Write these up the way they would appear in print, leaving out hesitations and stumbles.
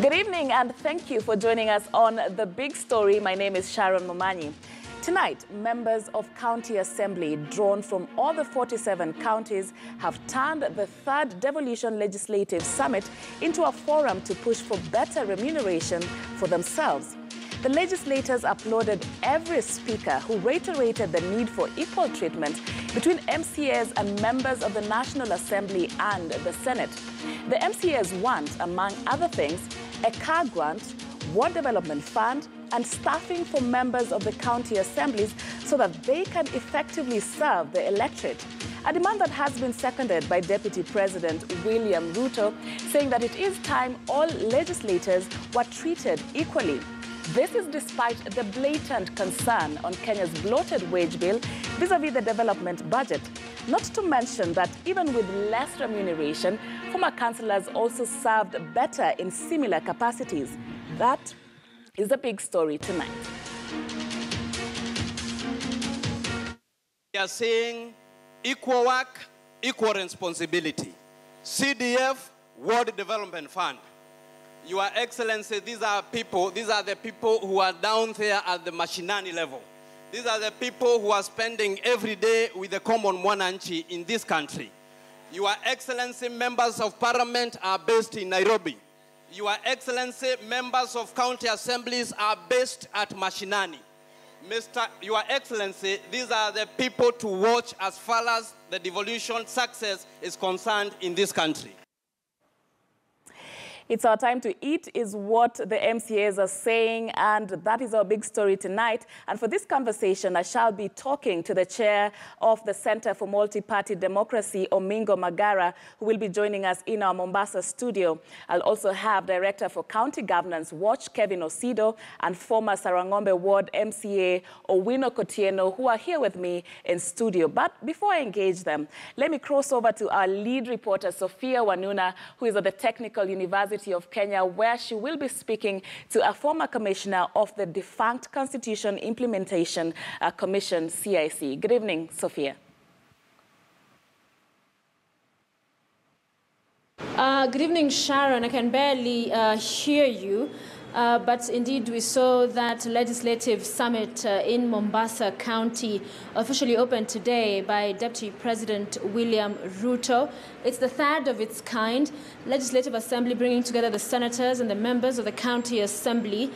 Good evening and thank you for joining us on The Big Story. My name is Sharon Momanyi. Tonight, members of County Assembly drawn from all the 47 counties have turned the third devolution legislative summit into a forum to push for better remuneration for themselves. The legislators applauded every speaker who reiterated the need for equal treatment between MCAs and members of the National Assembly and the Senate. The MCAs want, among other things, a car grant, ward development fund, and staffing for members of the county assemblies so that they can effectively serve the electorate. A demand that has been seconded by Deputy President William Ruto, saying that it is time all legislators were treated equally. This is despite the blatant concern on Kenya's bloated wage bill vis-à-vis the development budget. Not to mention that even with less remuneration, former councillors also served better in similar capacities. That is the big story tonight. We are saying equal work, equal responsibility. CDF, World Development Fund. Your Excellency, these are the people who are down there at the mashinani level. These are the people who are spending every day with the common mwananchi in this country. Your Excellency, members of parliament are based in Nairobi. Your Excellency, members of county assemblies are based at mashinani. Your Excellency, these are the people to watch as far as the devolution success is concerned in this country. It's our time to eat is what the MCAs are saying, and that is our big story tonight. And for this conversation, I shall be talking to the chair of the Center for Multi-Party Democracy, Omingo Magara, who will be joining us in our Mombasa studio. I'll also have Director for County Governance Watch, Kevin Osido, and former Sarangombe Ward MCA, Owino Kotieno, who are here with me in studio. But before I engage them, let me cross over to our lead reporter, Sophia Wanuna, who is at the Technical University of Kenya, where she will be speaking to a former commissioner of the defunct Constitution Implementation Commission, CIC. Good evening, Sophia. Good evening, Sharon. I can barely hear you. But indeed, we saw that legislative summit in Mombasa County officially opened today by Deputy President William Ruto. It's the third of its kind, Legislative Assembly bringing together the senators and the members of the County Assembly.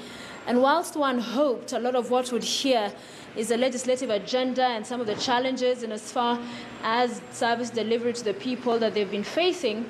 And whilst one hoped a lot of what would hear is a legislative agenda and some of the challenges in as far as service delivery to the people that they've been facing,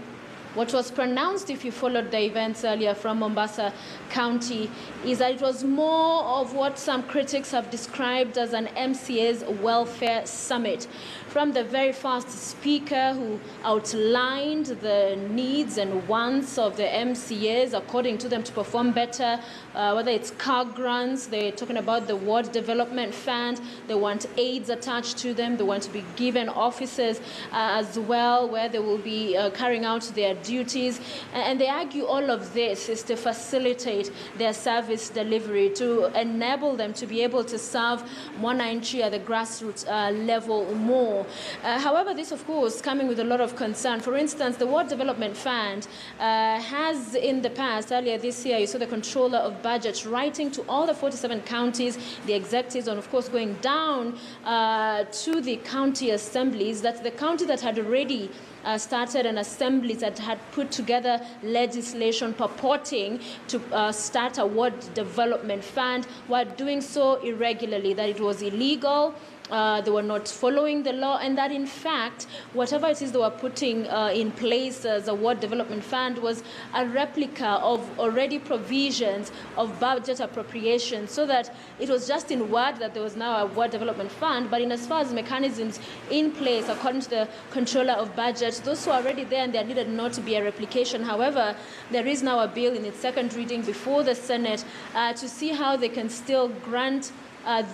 what was pronounced, if you followed the events earlier from Mombasa County, is that it was more of what some critics have described as an MCA's welfare summit. From the very first speaker who outlined the needs and wants of the MCAs, according to them, to perform better, whether it's car grants, they're talking about the ward development fund, they want aids attached to them, they want to be given offices as well, where they will be carrying out their duties. And they argue all of this is to facilitate their service delivery, to enable them to be able to serve mwananchi at the grassroots level more. However, this, of course, coming with a lot of concern. For instance, the Ward Development Fund has in the past, earlier this year, you saw the controller of budget writing to all the 47 counties, the executives, and of course going down to the county assemblies, that the county that had already started an assembly that had put together legislation purporting to start a ward development fund were doing so irregularly, that it was illegal, they were not following the law, and that in fact, whatever it is they were putting in place as a ward development fund was a replica of already provisions of budget appropriation, so that it was just in word that there was now a ward development fund, but in as far as mechanisms in place, according to the controller of budget, those were already there and there needed not to be a replication. However, there is now a bill in its second reading before the Senate to see how they can still grant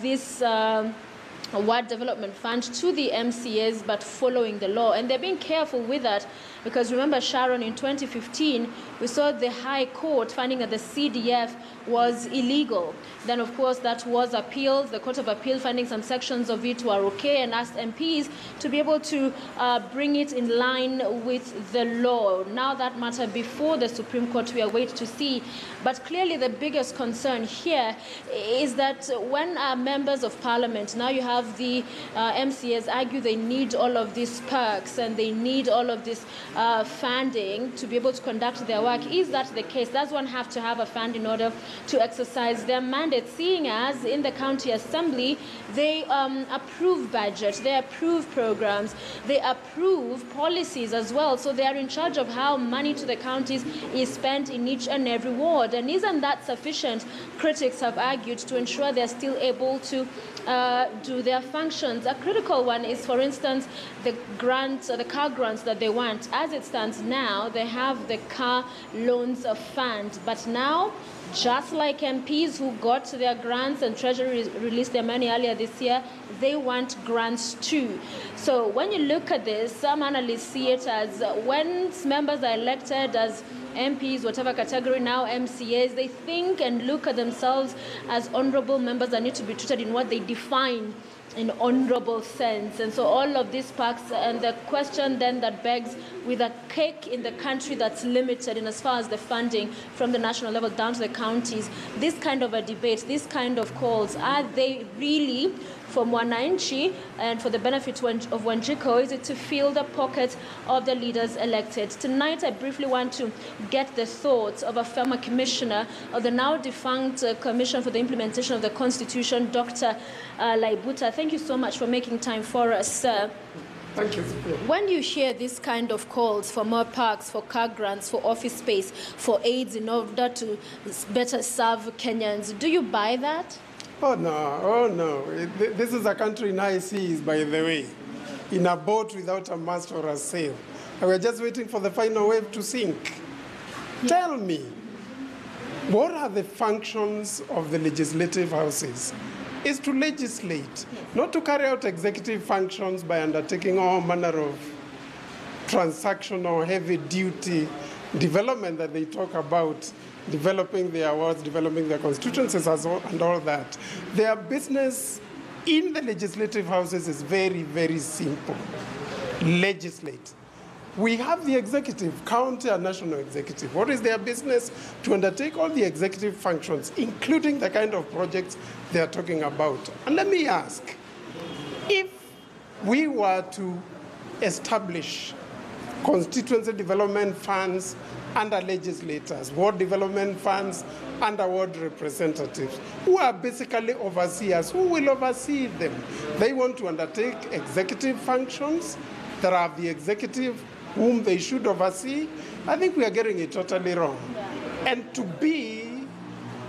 this ward development fund to the MCAs, but following the law. And they're being careful with that because remember, Sharon, in 2015, we saw the High Court finding that the CDF was illegal. Then, of course, that was appealed. The Court of Appeal finding some sections of it were okay and asked MPs to be able to bring it in line with the law. Now that matter before the Supreme Court, we await to see. But clearly the biggest concern here is that when members of parliament, now you have the MCAs argue they need all of these perks and they need all of this funding to be able to conduct their work. Is that the case? Does one have to have a fund in order to exercise their mandate, seeing as in the County Assembly they approve budget, they approve programs, they approve policies as well, so they are in charge of how money to the counties is spent in each and every ward. And isn't that sufficient, critics have argued, to ensure they're still able to do their functions? A critical one is, for instance, the grants, the car grants that they want. As it stands now, they have the car loans fund, but now, just like MPs who got their grants and Treasury released their money earlier this year, they want grants too. So when you look at this, some analysts see it as when members are elected as MPs, whatever category, now MCAs, they think and look at themselves as honorable members that need to be treated in what they define in honorable sense. And so all of these perks, and the question then that begs, with a cake in the country that's limited in as far as the funding from the national level down to the counties, this kind of a debate, this kind of calls, are they really for Mwananchi and for the benefit of Wanjiko? Is it to fill the pockets of the leaders elected? Tonight, I briefly want to get the thoughts of a former commissioner of the now defunct Commission for the Implementation of the Constitution, Dr. Laibuta. Thank you so much for making time for us, sir. Thank you. When you hear this kind of calls for more parks, for car grants, for office space, for aids in order to better serve Kenyans, do you buy that? Oh, no. This is a country in high seas, by the way, in a boat without a mast or a sail. And we're just waiting for the final wave to sink. Yeah. Tell me, what are the functions of the legislative houses? Is to legislate, not to carry out executive functions by undertaking all manner of transactional, heavy-duty development that they talk about, developing their wards, developing their constituencies and all that. Their business in the legislative houses is very, very simple. Legislate. We have the executive, county and national executive. What is their business? To undertake all the executive functions, including the kind of projects they are talking about. And let me ask, if we were to establish constituency development funds under legislators, ward development funds under ward representatives, who are basically overseers, who will oversee them? They want to undertake executive functions that are the executive whom they should oversee. I think we are getting it totally wrong. Yeah. And to be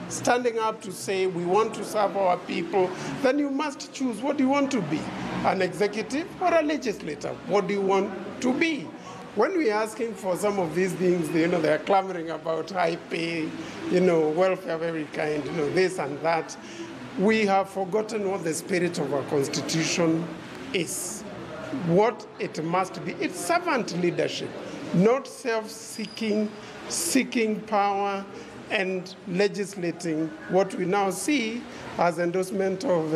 standing up to say we want to serve our people, then you must choose what you want to be, an executive or a legislator. What do you want to be? When we are asking for some of these things, they are clamoring about high pay, welfare of every kind, this and that. We have forgotten what the spirit of our Constitution is, what it must be. It's servant leadership, not self-seeking, seeking power and legislating what we now see as endorsement of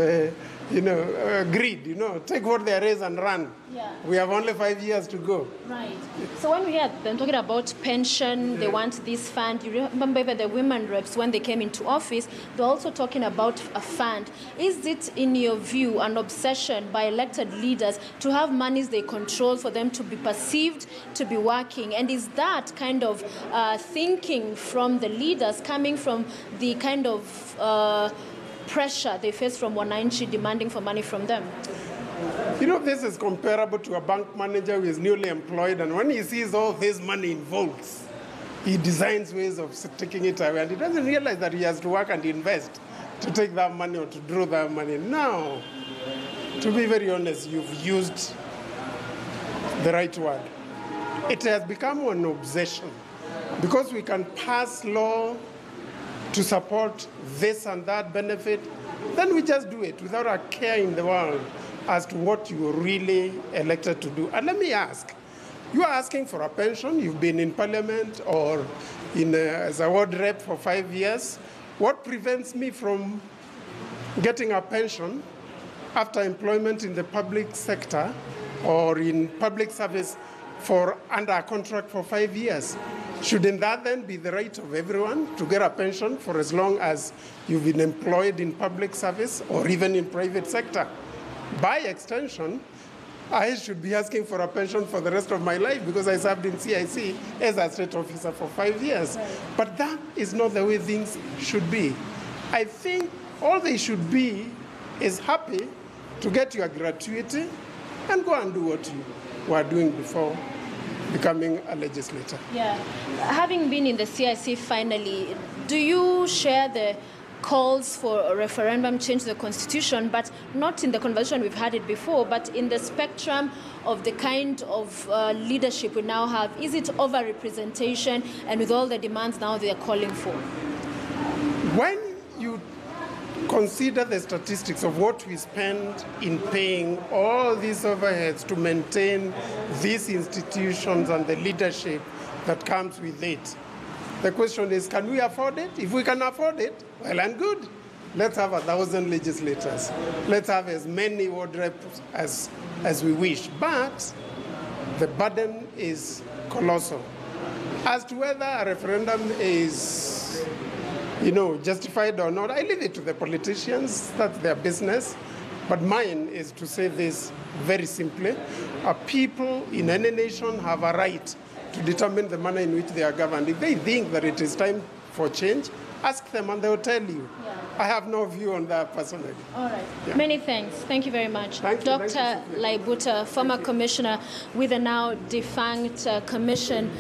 greed, take what there is and run. Yeah. We have only 5 years to go. Right. So when we hear them talking about pension, they want this fund. You remember even the women reps, when they came into office, they're also talking about a fund. Is it, in your view, an obsession by elected leaders to have monies they control for them to be perceived to be working? And is that kind of thinking from the leaders coming from the kind of pressure they face from Wananchi demanding for money from them? This is comparable to a bank manager who is newly employed, and when he sees all this money involved, he designs ways of taking it away, and he doesn't realize that he has to work and invest to take that money or to draw that money. Now, to be very honest, you've used the right word. It has become an obsession, because we can pass law to support this and that benefit, then we just do it without a care in the world as to what you were really elected to do. And let me ask, you are asking for a pension, you've been in parliament or as a ward rep for 5 years. What prevents me from getting a pension after employment in the public sector or in public service for under a contract for 5 years? Shouldn't that then be the right of everyone to get a pension for as long as you've been employed in public service or even in private sector? By extension, I should be asking for a pension for the rest of my life because I served in CIC as a state officer for 5 years. But that is not the way things should be. I think all they should be is happy to get your gratuity and go and do what you were doing before becoming a legislator. Yeah. Having been in the CIC finally, do you share the calls for a referendum change the constitution, but not in the conversation we've had it before, but in the spectrum of the kind of leadership we now have? Is it over-representation, and with all the demands now they are calling for? When you consider the statistics of what we spend in paying all these overheads to maintain these institutions and the leadership that comes with it, the question is, can we afford it? If we can afford it, well and good. Let's have 1,000 legislators. Let's have as many ward reps as we wish. But the burden is colossal. As to whether a referendum is, justified or not, I leave it to the politicians. That's their business. But mine is to say this very simply. People in any nation have a right to determine the manner in which they are governed. If they think that it is time for change, ask them and they will tell you. Yeah. I have no view on that personally. All right. Yeah. Many thanks. Thank you very much. Dr. Laibuta, former commissioner with the now defunct Commission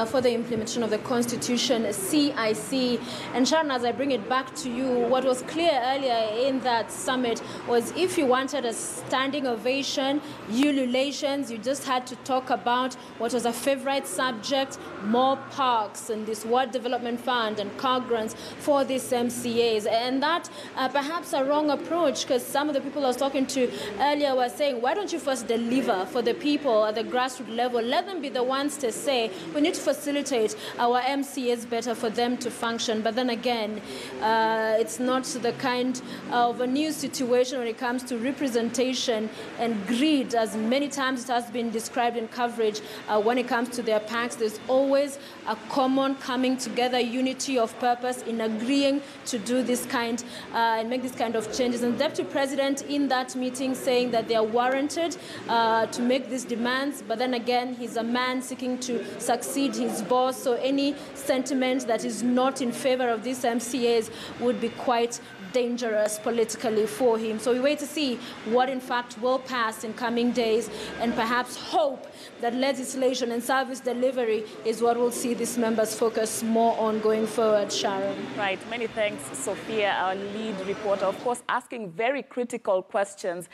for the Implementation of the Constitution, CIC. And Sharon, as I bring it back to you, what was clear earlier in that summit was if you wanted a standing ovation, ululations, you just had to talk about what was a favorite subject, more parks and this Ward Development Fund and car grants for these MCAs. And that perhaps a wrong approach, because some of the people I was talking to earlier were saying, why don't you first deliver for the people at the grassroots level? Let them be the ones to say, we need to facilitate our MCAs better for them to function. But then again, it's not the kind of a new situation when it comes to representation and greed, as many times it has been described in coverage. When it comes to their packs, there's always a common coming together, unity of purpose in agreeing to do this kind and make this kind of changes. And the Deputy President in that meeting saying that they are warranted to make these demands, but then again, he's a man seeking to succeed his boss, so any sentiment that is not in favor of these MCAs would be quite dangerous politically for him. So we wait to see what in fact will pass in coming days, and perhaps hope that legislation and service delivery is what will see these members focus more on going forward. Sharon. Right. Many thanks, Sophia, our lead reporter. Of course, asking very critical questions,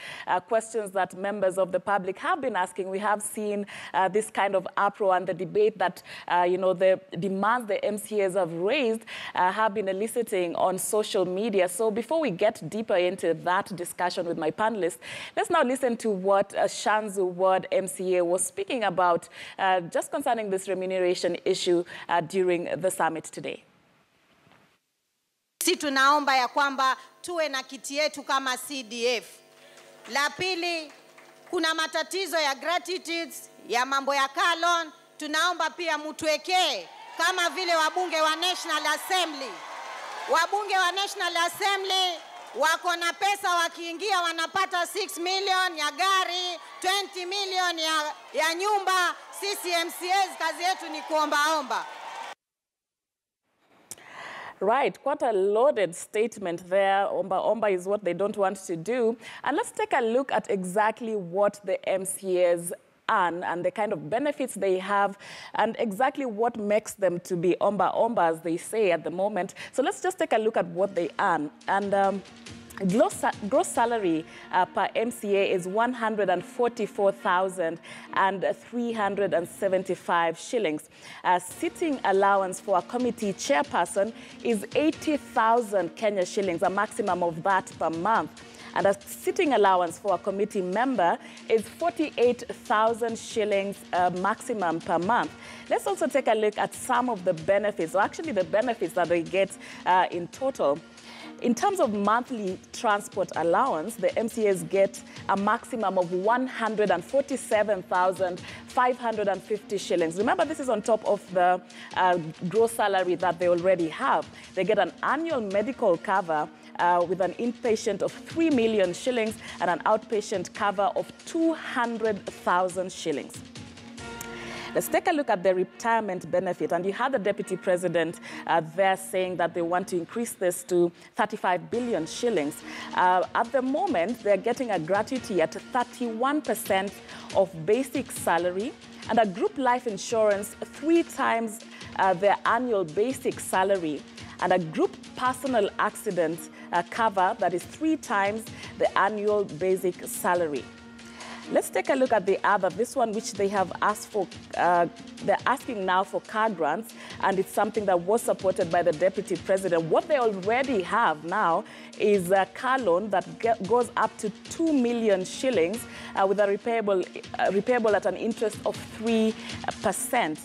questions that members of the public have been asking. We have seen this kind of uproar and the debate that, the demands the MCAs have raised have been eliciting on social media. So before we get deeper into that discussion with my panelists, let's now listen to what Shanzu Ward MCA was speaking about just concerning this remuneration issue during the summit today. Sisi tunaomba ya kwamba tuwe na kiti yetu kama CDF. La pili, kuna matatizo ya gratuities, ya mambo ya car loan. Tunaomba pia mtuwekee kama vile wabunge wa National Assembly. Wabunge wa National Assembly wako na pesa, wakiingia wanapata 6 million ya gari, 20 million ya nyumba. Sisi MCAs kazi yetu ni kuomba-omba. Right, quite a loaded statement there. Omba is what they don't want to do. And let's take a look at exactly what the MCAs earn and the kind of benefits they have and exactly what makes them to be omba, as they say at the moment. So let's just take a look at what they earn. And gross salary per MCA is 144,375 shillings. Sitting allowance for a committee chairperson is 80,000 Kenya shillings, a maximum of that per month. And a sitting allowance for a committee member is 48,000 shillings maximum per month. Let's also take a look at some of the benefits, or actually the benefits that they get in total. In terms of monthly transport allowance, the MCAs get a maximum of 147,550 shillings. Remember, this is on top of the gross salary that they already have. They get an annual medical cover with an inpatient of 3 million shillings and an outpatient cover of 200,000 shillings. Let's take a look at the retirement benefit. And you had the Deputy President there saying that they want to increase this to 35 billion shillings. At the moment, they're getting a gratuity at 31% of basic salary and a group life insurance 3 times their annual basic salary, and a group personal accident cover that is 3 times the annual basic salary. Let's take a look at the other, this one which they have asked for, they're asking now for car grants, and it's something that was supported by the Deputy President. What they already have now is a car loan that goes up to 2 million shillings with a repayable at an interest of 3%.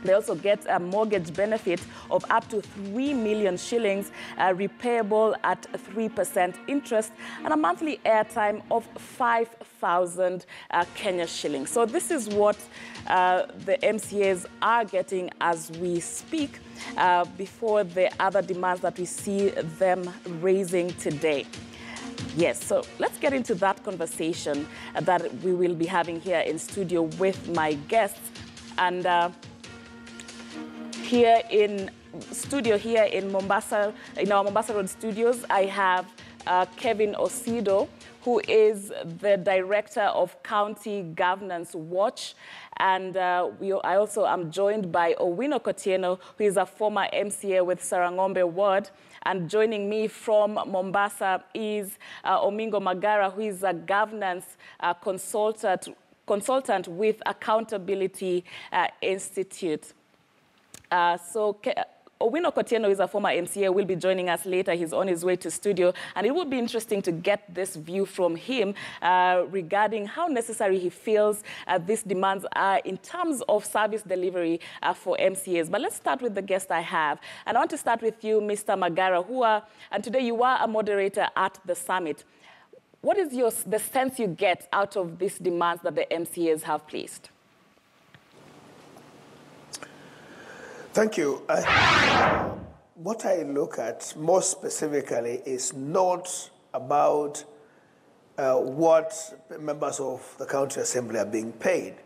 They also get a mortgage benefit of up to 3 million shillings, repayable at 3% interest, and a monthly airtime of 5,000 Kenya shillings. So this is what the MCAs are getting as we speak, before the other demands that we see them raising today. Yes, so let's get into that conversation that we will be having here in studio with my guests. And here in studio, here in Mombasa, in our Mombasa Road studios, I have Kevin Osido, who is the Director of County Governance Watch. And I also am joined by Owino Kotieno, who is a former MCA with Sarangombe Ward. And joining me from Mombasa is Omingo Magara, who is a governance consultant with Accountability Institute. Owino Kotieno is a former MCA, will be joining us later. He's on his way to studio, and it would be interesting to get this view from him regarding how necessary he feels these demands are in terms of service delivery for MCAs. But let's start with the guest I have. And I want to start with you, Mr. Magara, and today you are a moderator at the summit. What is the sense you get out of these demands that the MCAs have placed? Thank you. What I look at more specifically is not about what members of the County Assembly are being paid.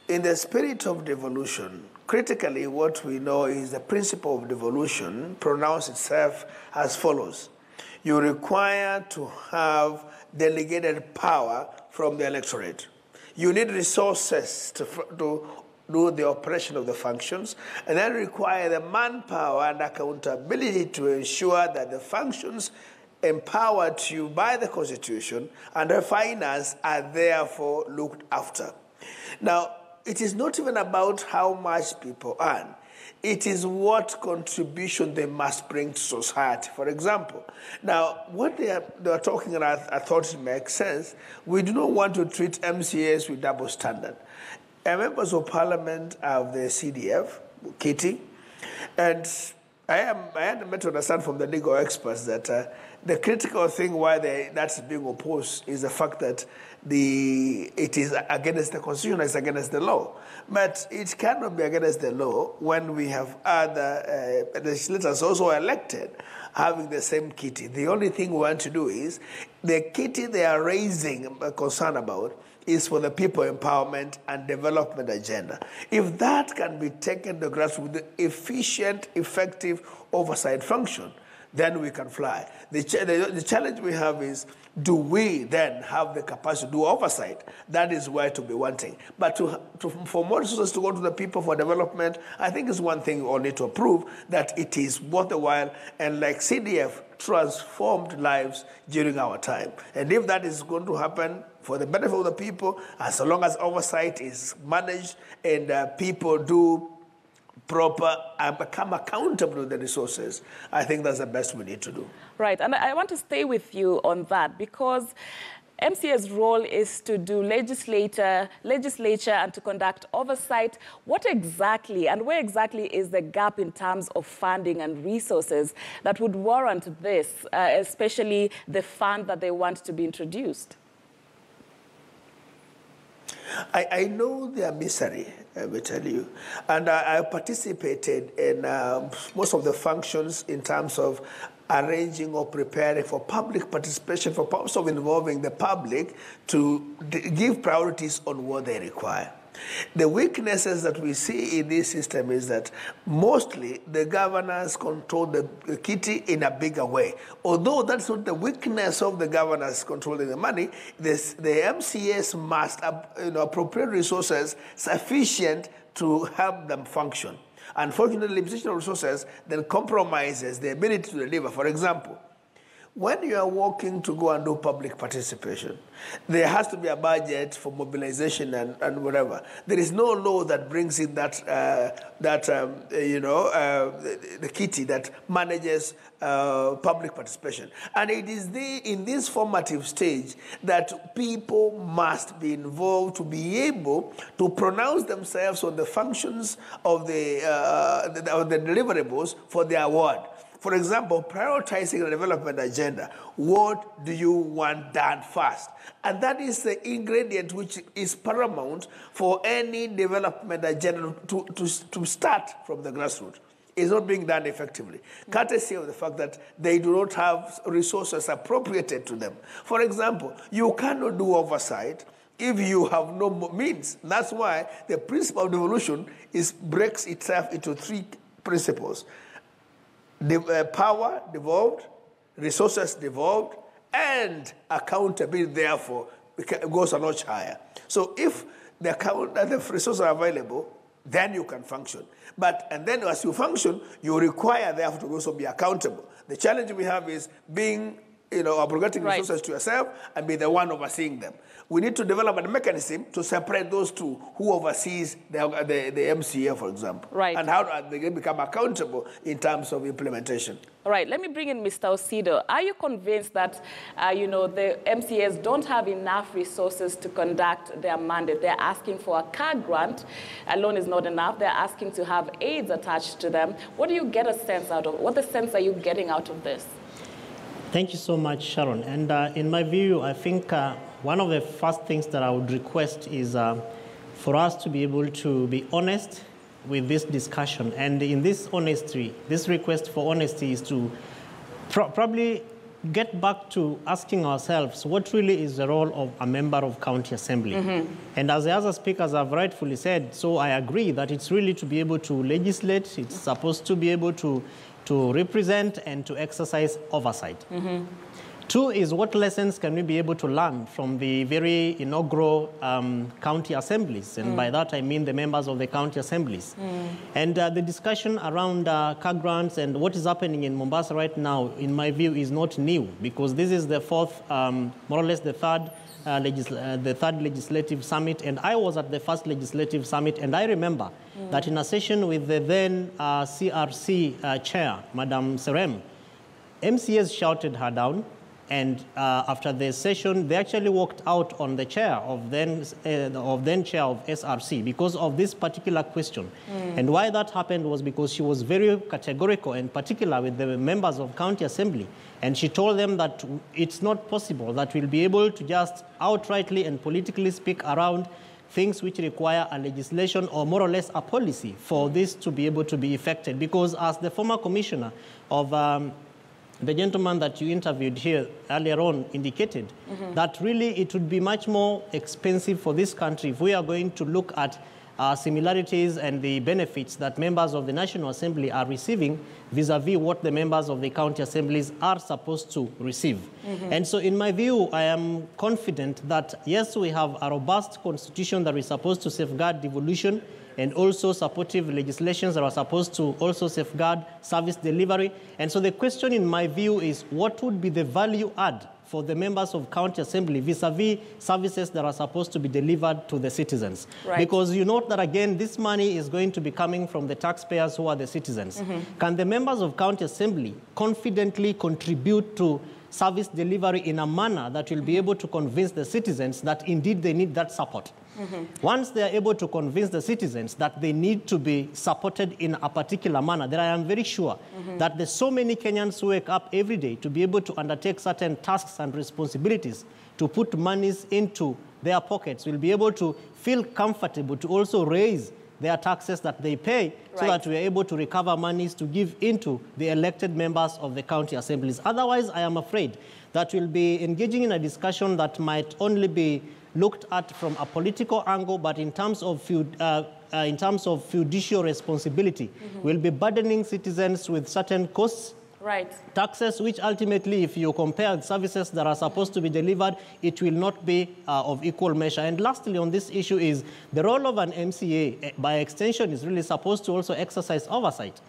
In the spirit of devolution, critically what we know is the principle of devolution pronounced itself as follows. You require to have delegated power from the electorate. You need resources to do the operation of the functions, and then require the manpower and accountability to ensure that the functions empowered to you by the Constitution and the finance are therefore looked after. Now, it is not even about how much people earn. It is what contribution they must bring to society. For example, now, what they are talking about, I thought it makes sense. We do not want to treat MCAs with double standard. Members of Parliament of the CDF, Kitty, and I had meant to understand from the legal experts that the critical thing why that's being opposed is the fact that it is against the Constitution, it's against the law. But it cannot be against the law when we have other legislators also elected having the same kitty. The only thing we want to do is the kitty they are raising a concern about is for the people empowerment and development agenda. If that can be taken to grasp with the efficient, effective oversight function, then we can fly. The challenge we have is, do we then have the capacity to do oversight? That is where to be wanting. But for more resources to go to the people for development, I think is one thing we all need to approve, that it is worthwhile, and like CDF transformed lives during our time. And if that is going to happen for the benefit of the people, as long as oversight is managed and people do proper, and become accountable to the resources, I think that's the best we need to do. Right, and I want to stay with you on that because MCA's role is to do legislature and to conduct oversight. What exactly and where exactly is the gap in terms of funding and resources that would warrant this, especially the fund that they want to be introduced? I know their misery, I will tell you. And I participated in most of the functions in terms of arranging or preparing for public participation, for purpose of involving the public to give priorities on what they require. The weaknesses that we see in this system is that mostly the governors control the kitty in a bigger way. Although that's not the weakness of the governors controlling the money, the MCAs must appropriate resources sufficient to help them function. Unfortunately, limitation of resources then compromises the ability to deliver. For example, when you are working to go and do public participation, there has to be a budget for mobilization and whatever. There is no law that brings in the kitty that manages public participation. And it is in this formative stage that people must be involved to be able to pronounce themselves on the functions of the deliverables for the award. For example, prioritizing the development agenda. What do you want done first? And that is the ingredient which is paramount for any development agenda to start from the grassroots. It's not being done effectively, courtesy of the fact that they do not have resources appropriated to them. For example, you cannot do oversight if you have no means. That's why the principle of devolution breaks itself into three principles. Power devolved, resources devolved, and accountability, therefore, goes a notch higher. So if the resources are available, then you can function. And then as you function, you require, therefore, to also be accountable. The challenge we have is being, abrogating resources to yourself and be the one overseeing them. We need to develop a mechanism to separate those two, who oversees the MCA, for example. Right. And how they become accountable in terms of implementation. All right, let me bring in Mr. Osido. Are you convinced that, the MCAs don't have enough resources to conduct their mandate? They're asking for a car grant. Alone is not enough. They're asking to have aids attached to them. What do you get a sense out of? What sense are you getting out of this? Thank you so much, Sharon. And in my view, I think one of the first things that I would request is for us to be able to be honest with this discussion. And in this honesty, this request for honesty is to probably get back to asking ourselves what really is the role of a member of County Assembly. Mm-hmm. And as the other speakers have rightfully said, so I agree that it's really to be able to legislate. It's supposed to be able to represent and to exercise oversight. Mm-hmm. Two is, what lessons can we be able to learn from the very inaugural county assemblies? And by that, I mean the members of the county assemblies. And the discussion around car grants and what is happening in Mombasa right now, in my view, is not new, because this is the fourth, more or less the third legislative summit. And I was at the first legislative summit, and I remember that in a session with the then CRC chair, Madam Serem, MCAs shouted her down. And after the session, they actually walked out on the chair of then chair of SRC because of this particular question. And why that happened was because she was very categorical and particular with the members of County Assembly. And she told them that it's not possible that we'll be able to just outrightly and politically speak around things which require a legislation or more or less a policy for this to be able to be effected. Because as the former commissioner of the gentleman that you interviewed here earlier on indicated, that really it would be much more expensive for this country if we are going to look at similarities and the benefits that members of the National Assembly are receiving vis-a-vis what the members of the county assemblies are supposed to receive. And so in my view, I am confident that, yes, we have a robust constitution that is supposed to safeguard devolution, and also supportive legislations that are supposed to also safeguard service delivery. And so the question in my view is, what would be the value add for the members of County Assembly vis-a-vis services that are supposed to be delivered to the citizens. Right. Because you note that, again, this money is going to be coming from the taxpayers who are the citizens. Can the members of County Assembly confidently contribute to service delivery in a manner that will be able to convince the citizens that indeed they need that support? Once they are able to convince the citizens that they need to be supported in a particular manner, then I am very sure that there's so many Kenyans who wake up every day to be able to undertake certain tasks and responsibilities to put monies into their pockets will be able to feel comfortable to also raise their taxes that they pay so that we are able to recover monies to give into the elected members of the county assemblies. Otherwise, I am afraid that we'll be engaging in a discussion that might only be looked at from a political angle, but in terms of fiduciary responsibility, we'll be burdening citizens with certain costs, taxes, which ultimately, if you compare services that are supposed to be delivered, it will not be of equal measure. And lastly, on this issue is the role of an MCA, by extension, is really supposed to also exercise oversight.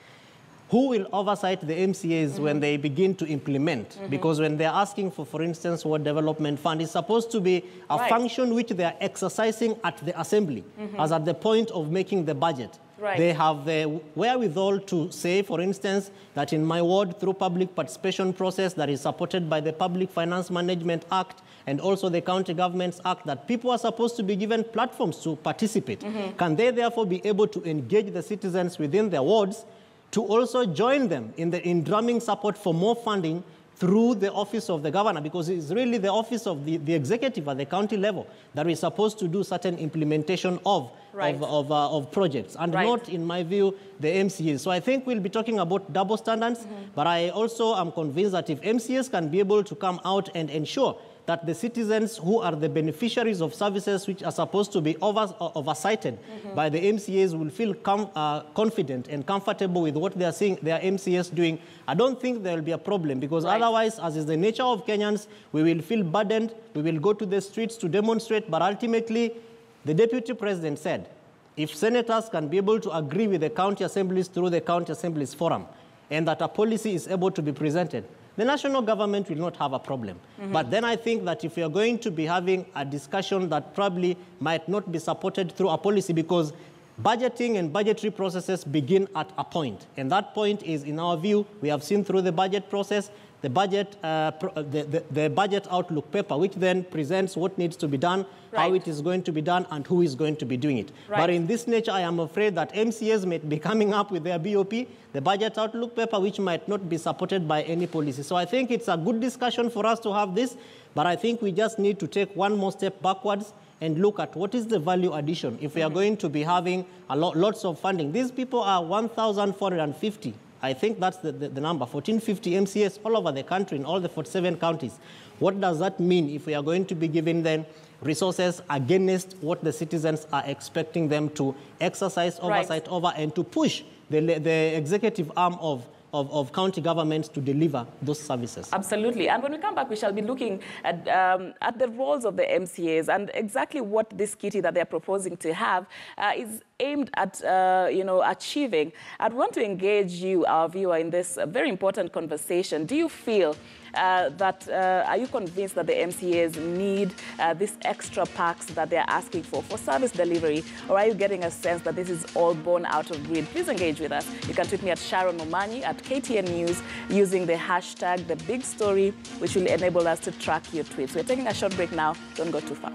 Who will oversight the MCAs when they begin to implement? Because when they're asking for instance, Ward Development Fund, is supposed to be a function which they are exercising at the Assembly, as at the point of making the budget. They have the wherewithal to say, for instance, that in my ward, through public participation process that is supported by the Public Finance Management Act and also the County Governments Act, that people are supposed to be given platforms to participate. Can they therefore be able to engage the citizens within their wards to also join them in drumming support for more funding through the office of the governor, because it's really the office of the executive at the county level that is supposed to do certain implementation of projects, and not, in my view, the MCAs. So I think we'll be talking about double standards, but I also am convinced that if MCAs can be able to come out and ensure that the citizens who are the beneficiaries of services which are supposed to be oversighted by the MCAs will feel confident and comfortable with what they are seeing their MCAs doing, I don't think there will be a problem, because otherwise, as is the nature of Kenyans, we will feel burdened, we will go to the streets to demonstrate, but ultimately, the Deputy President said, if senators can be able to agree with the county assemblies through the county assemblies forum, and that a policy is able to be presented, the national government will not have a problem. But then I think that if we are going to be having a discussion that probably might not be supported through a policy, because budgeting and budgetary processes begin at a point. And that point is, in our view, we have seen through the budget process, the budget, the budget outlook paper, which then presents what needs to be done, how it is going to be done, and who is going to be doing it. But in this nature, I am afraid that MCAs may be coming up with their BOP, the budget outlook paper, which might not be supported by any policy. So I think it's a good discussion for us to have this, but I think we just need to take one more step backwards and look at what is the value addition if we are going to be having lots of funding. These people are 1,450. I think that's the number, 1,450 MCAs all over the country in all the 47 counties. What does that mean if we are going to be giving them resources against what the citizens are expecting them to exercise oversight over and to push the executive arm of county governments to deliver those services? Absolutely. And when we come back, we shall be looking at the roles of the MCAs and exactly what this kitty that they're proposing to have is aimed at, achieving. I'd want to engage you, our viewer, in this very important conversation. Do you feel are you convinced that the MCAs need these extra packs that they're asking for service delivery, or are you getting a sense that this is all born out of greed? Please engage with us. You can tweet me at Sharon Momanyi at KTN News using the hashtag #TheBigStory, which will enable us to track your tweets. We're taking a short break now. Don't go too far.